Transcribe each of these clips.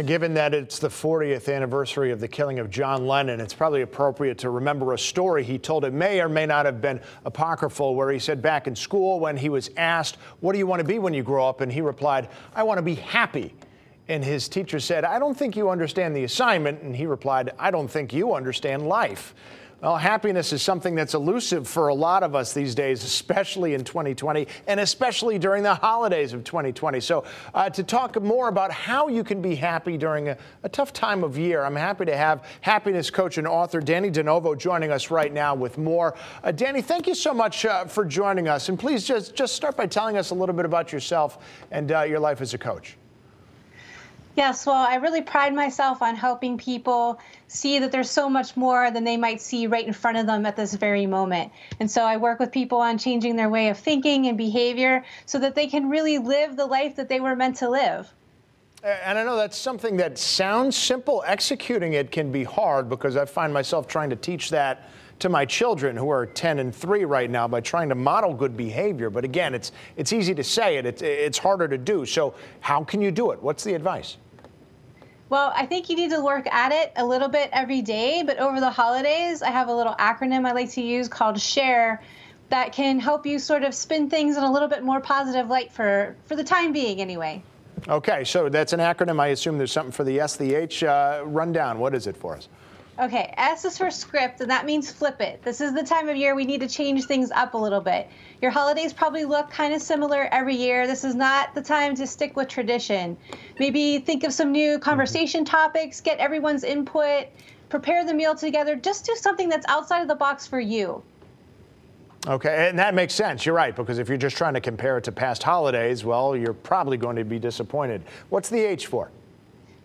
Given that it's the 40th anniversary of the killing of John Lennon, it's probably appropriate to remember a story he told. It may or may not have been apocryphal, where he said back in school when he was asked, "What do you want to be when you grow up?" and he replied, "I want to be happy." And his teacher said, "I don't think you understand the assignment." And he replied, "I don't think you understand life." Well, happiness is something that's elusive for a lot of us these days, especially in 2020, and especially during the holidays of 2020. So to talk more about how you can be happy during a tough time of year, I'm happy to have happiness coach and author Dannie De Novo joining us right now with more. Dannie, thank you so much for joining us. And please just start by telling us a little bit about yourself and your life as a coach. Yes, well, I really pride myself on helping people see that there's so much more than they might see right in front of them at this very moment. And so I work with people on changing their way of thinking and behavior so that they can really live the life that they were meant to live. And I know that's something that sounds simple. Executing it can be hard, because I find myself trying to teach that to my children, who are 10 and 3 right now, by trying to model good behavior. But again, it's easy to say it. It's harder to do. So how can you do it? What's the advice? Well, I think you need to work at it a little bit every day, but over the holidays, I have a little acronym I like to use called SHARE that can help you sort of spin things in a little bit more positive light for the time being anyway. Okay, so that's an acronym. I assume there's something for the S, the H. Rundown. What is it for us? Okay, S is for script, and that means flip it. This is the time of year we need to change things up a little bit. Your holidays probably look kind of similar every year. This is not the time to stick with tradition. Maybe think of some new conversation topics, get everyone's input, prepare the meal together. Just do something that's outside of the box for you. Okay, and that makes sense. You're right, because if you're just trying to compare it to past holidays, well, you're probably going to be disappointed. What's the H for?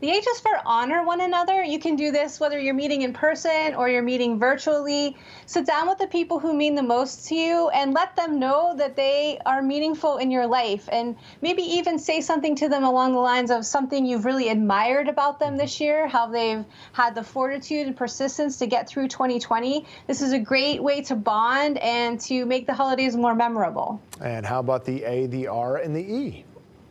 The H is for honor one another. You can do this whether you're meeting in person or you're meeting virtually. Sit down with the people who mean the most to you and let them know that they are meaningful in your life. And maybe even say something to them along the lines of something you've really admired about them this year, how they've had the fortitude and persistence to get through 2020. This is a great way to bond and to make the holidays more memorable. And how about the A, the R, and the E?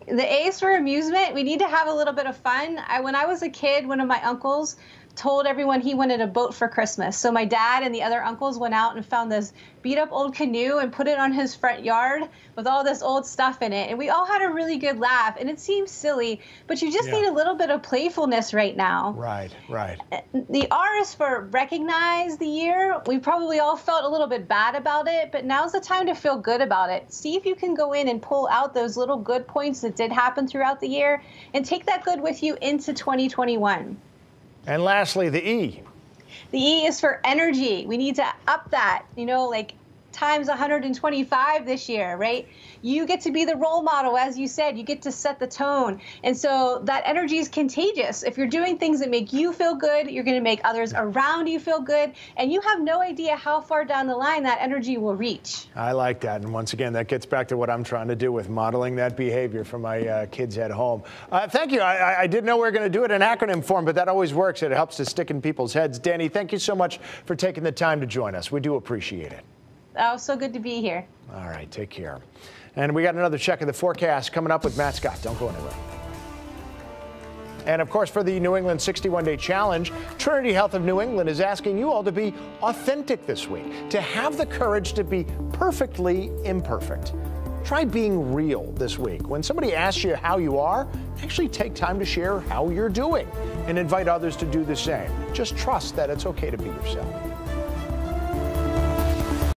The A is for amusement. We need to have a little bit of fun. When I was a kid, one of my uncles told everyone he wanted a boat for Christmas. So my dad and the other uncles went out and found this beat up old canoe and put it on his front yard with all this old stuff in it. And we all had a really good laugh. And it seems silly, but you just need a little bit of playfulness right now. Right, right. The R is for recognize the year. We probably all felt a little bit bad about it, but now's the time to feel good about it. See if you can go in and pull out those little good points that did happen throughout the year and take that good with you into 2021. And lastly, the E. The E is for energy. We need to up that, like times 125 this year, right? You get to be the role model, as you said. You get to set the tone. And so that energy is contagious. If you're doing things that make you feel good, you're going to make others around you feel good. And you have no idea how far down the line that energy will reach. I like that. And once again, that gets back to what I'm trying to do with modeling that behavior for my kids at home. Thank you. I didn't know we were going to do it in acronym form, but that always works. It helps to stick in people's heads. Dannie, thank you so much for taking the time to join us. We do appreciate it. Oh, so good to be here. All right, take care. And we got another check of the forecast coming up with Matt Scott. Don't go anywhere. And of course, for the New England 61-Day Challenge, Trinity Health of New England is asking you all to be authentic this week, to have the courage to be perfectly imperfect. Try being real this week. When somebody asks you how you are, actually take time to share how you're doing and invite others to do the same. Just trust that it's okay to be yourself.